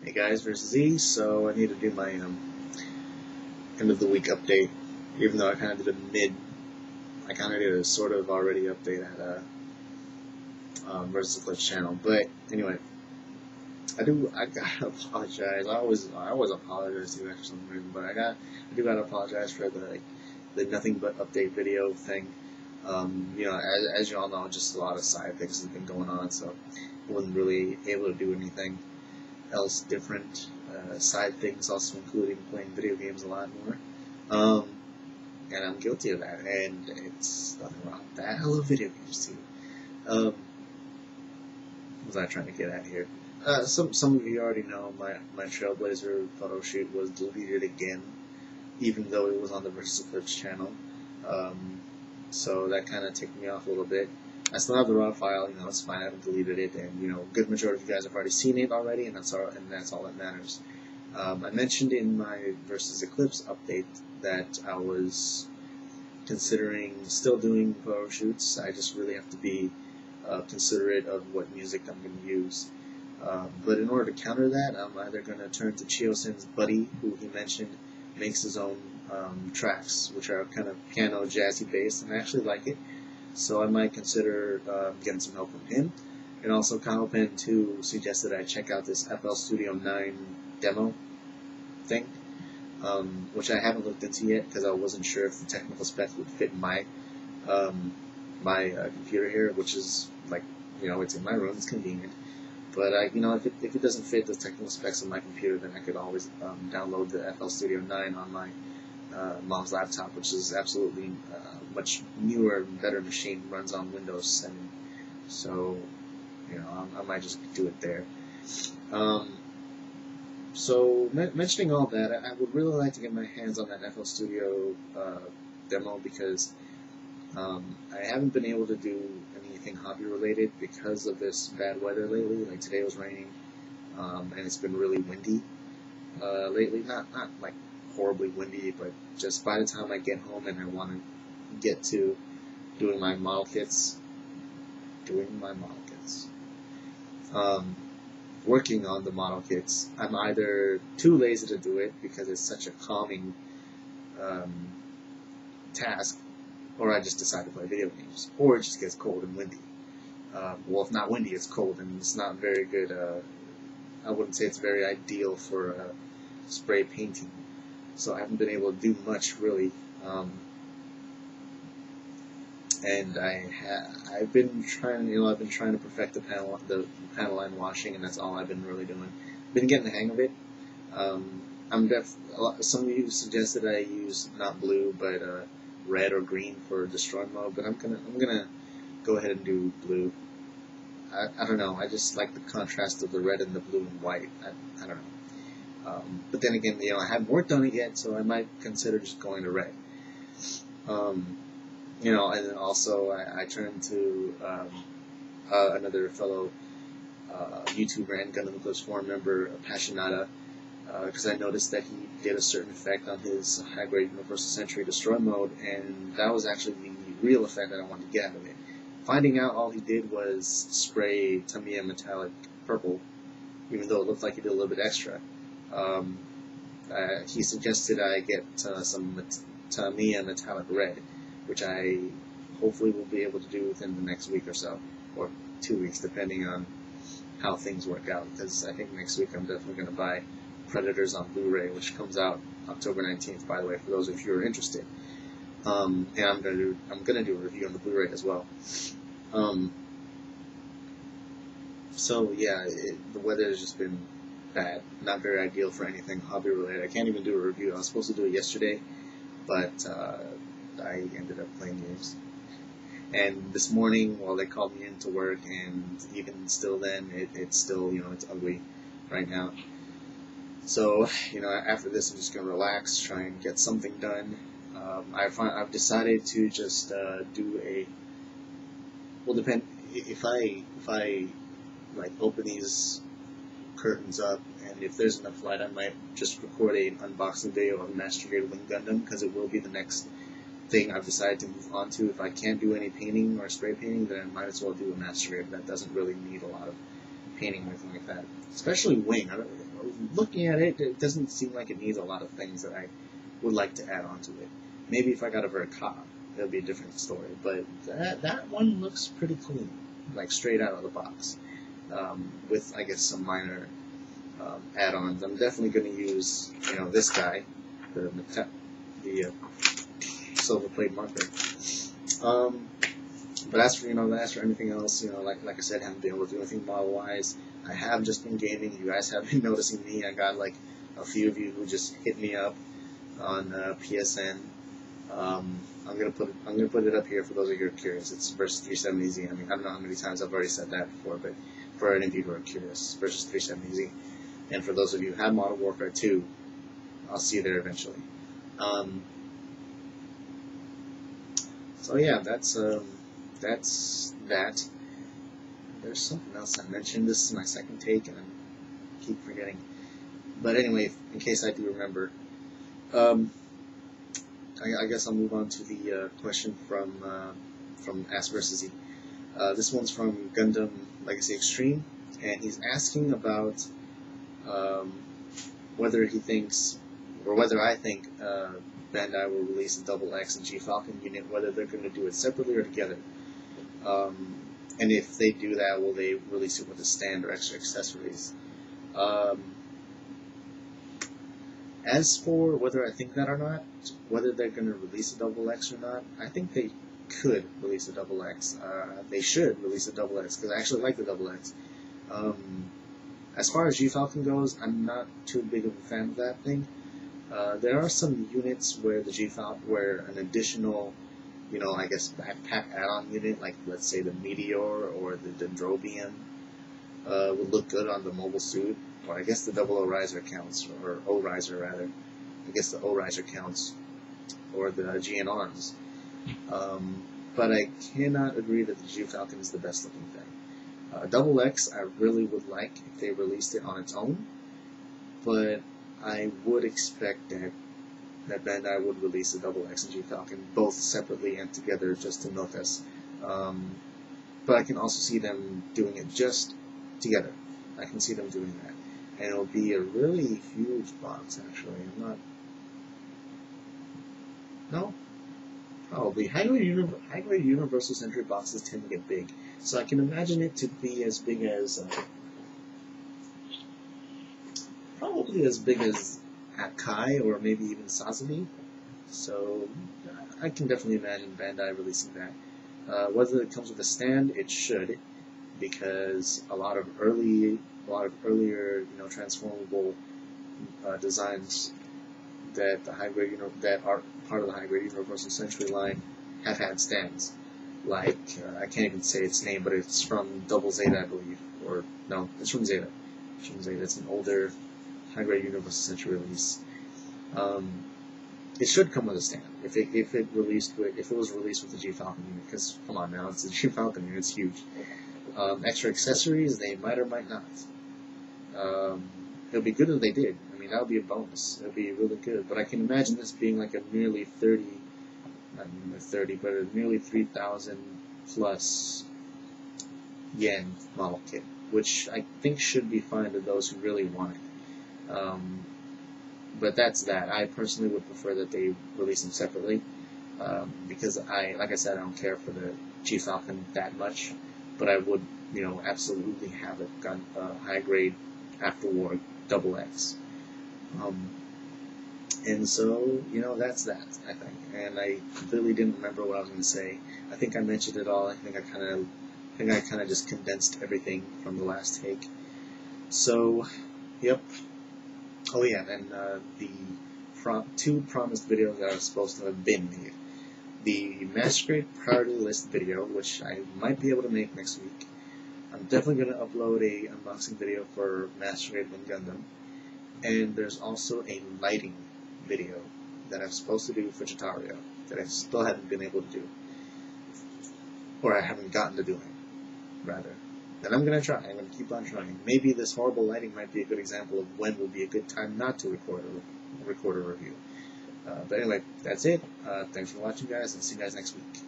Hey guys, versus Z. So I need to do my end of the week update. Even though I kind of did I kind of did a sort of already update at versus Eclipse channel. But anyway, I gotta apologize. I always apologize to you for some reason, but I do gotta apologize for the nothing but update video thing. As you all know, just a lot of side things have been going on, so I wasn't really able to do anything else different. Side things also including playing video games a lot more. And I'm guilty of that, and it's nothing wrong with that. I love video games too. What was I trying to get at here? Some of you already know my Trailblazer photo shoot was deleted again, even though it was on the Versus Eclipse channel. So that kind of ticked me off a little bit. I still have the raw file, it's fine, I haven't deleted it, and, a good majority of you guys have already seen it already, and that's all that matters. I mentioned in my Versus Eclipse update that I was considering still doing photo shoots. I just really have to be considerate of what music I'm going to use. But in order to counter that, I'm either going to turn to Chiosin's buddy, who he mentioned makes his own tracks, which are kind of piano jazzy based, and I actually like it. So I might consider getting some help from him. And also Kyle Penn 2 suggested I check out this FL Studio 9 demo thing, which I haven't looked into yet because I wasn't sure if the technical specs would fit my computer here, which is it's in my room, it's convenient. But if it doesn't fit the technical specs of my computer, then I could always download the FL Studio 9 on my mom's laptop, which is absolutely much newer and better machine, runs on Windows 7. So, I might just do it there. So, mentioning all that, I would really like to get my hands on that FL Studio demo because I haven't been able to do anything hobby related because of this bad weather lately. Like today was raining, and it's been really windy lately. Not like horribly windy, but just by the time I get home and I want to get to doing my model kits, working on the model kits, I'm either too lazy to do it because it's such a calming task, or I just decide to play video games, or it just gets cold and windy. Well, if not windy, it's cold, and it's not very good. I wouldn't say it's very ideal for spray painting. So I haven't been able to do much really. And I've been trying, to perfect the panel line washing, and that's all I've been really doing. Been getting the hang of it. Some of you suggested I use not blue, but red or green for destroy mode, but I'm gonna go ahead and do blue. I don't know. I just like the contrast of the red and the blue and white. I don't know. But then again, I haven't worked on it yet, so I might consider just going to red. And then also I turned to another fellow YouTuber and Gun of the Eclipse forum member, Passionata, because I noticed that he did a certain effect on his high-grade Universal Century Destroy mode, and that was actually the real effect that I wanted to get out of it. Finding out all he did was spray Tamiya Metallic Purple, even though it looked like he did a little bit extra. He suggested I get some Tamiya Metallic Red, which I hopefully will be able to do within the next week or so, or 2 weeks, depending on how things work out, because I think next week I'm definitely going to buy Predators on Blu-ray, which comes out October 19th, by the way, for those of you who are interested. And I'm gonna do a review on the Blu-ray as well. So yeah, the weather has just been bad, not very ideal for anything hobby related. I can't even do a review. I was supposed to do it yesterday, but I ended up playing games. And this morning, they called me in to work, and even still then, it's still, it's ugly right now. So, after this, I'm just going to relax, try and get something done. I've decided to just do if I open these curtains up, and if there's enough light, I might just record an unboxing video of Master Grade Wing Gundam, because it will be the next thing I've decided to move on to. If I can't do any painting or spray painting, then I might as well do a Master Grade that doesn't really need a lot of painting or anything like that. Especially Wing. looking at it, it doesn't seem like it needs a lot of things that I would like to add on to it. Maybe if I got a Verca, it would be a different story. But that one looks pretty clean, like straight out of the box, with, I guess, some minor add-ons. I'm definitely going to use, this guy, the silver plate marker. But as for anything else, like I said, I haven't been able to do anything model-wise. I have just been gaming. You guys have been noticing me. I got like a few of you who just hit me up on PSN. I'm gonna put it up here for those of you who are curious. It's versus 370Z. I mean, I don't know how many times I've already said that before, but for any of you who are curious, versus 370Z. And for those of you who have Modern Warfare 2, I'll see you there eventually. So yeah, that's that. There's something else I mentioned. This is my second take, and I keep forgetting. But anyway, in case I do remember, I guess I'll move on to the question from Ask vs. Z. This one's from Gundam Legacy Extreme, and he's asking about whether he thinks, or whether I think, Bandai will release a Double X and G Falcon unit, whether they're going to do it separately or together. And if they do that, will they release it with a stand or extra accessories? As for whether I think that or not, whether they're going to release a Double X or not, I think they could release a Double X. They should release a Double X, because I actually like the Double X. As far as G Falcon goes, I'm not too big of a fan of that thing. There are some units where the G Falcon, where an additional, I guess backpack add-on unit, like let's say the Meteor or the Dendrobium, would look good on the mobile suit, or I guess the double O riser counts, or O riser rather. I guess the O riser counts, or the GN arms. But I cannot agree that the G Falcon is the best looking thing. Double X, I really would like if they released it on its own, but I would expect that Bandai would release a Double X and G Falcon both separately and together just to milk us. But I can also see them doing it just together. I can see them doing that. And it'll be a really huge box, actually. Probably. High-grade Universal Century boxes tend to get big. So I can imagine it to be as big as, probably as big as Akai or maybe even Sazabi. So I can definitely imagine Bandai releasing that. Whether it comes with a stand, it should, because a lot of earlier, transformable designs that that are part of the high-grade Universal Century line have had stands. Like I can't even say its name, but it's from Double Zeta, I believe, or no, it's from Zeta. It's from Zeta. It's an older high-grade Universal Century release. It should come with a stand if it was released with the G Falcon unit. Because come on now, it's a G Falcon unit. It's huge. Extra accessories, they might or might not. It would be good if they did. I mean, that would be a bonus. It would be really good. But I can imagine this being like a nearly 3,000 plus yen model kit, which I think should be fine to those who really want it. But that's that. I personally would prefer that they release them separately, because like I said, I don't care for the G Falcon that much, but I would, absolutely have it gun high grade after war Double X. And so, that's that, I think. And I completely didn't remember what I was going to say. I think I mentioned it all. I think I kind of just condensed everything from the last take. So, yep. Oh yeah, and the two promised videos that are supposed to have been made. The Masquerade Priority List video, which I might be able to make next week. I'm definitely going to upload a unboxing video for Masquerade Wind Gundam. And there's also a lighting video that I'm supposed to do for Chitario that I still haven't been able to do. Or I haven't gotten to doing, rather. And I'm going to try. I'm going to keep on trying. Maybe this horrible lighting might be a good example of when would be a good time not to record a review. But anyway, that's it. Thanks for watching, guys, and see you guys next week.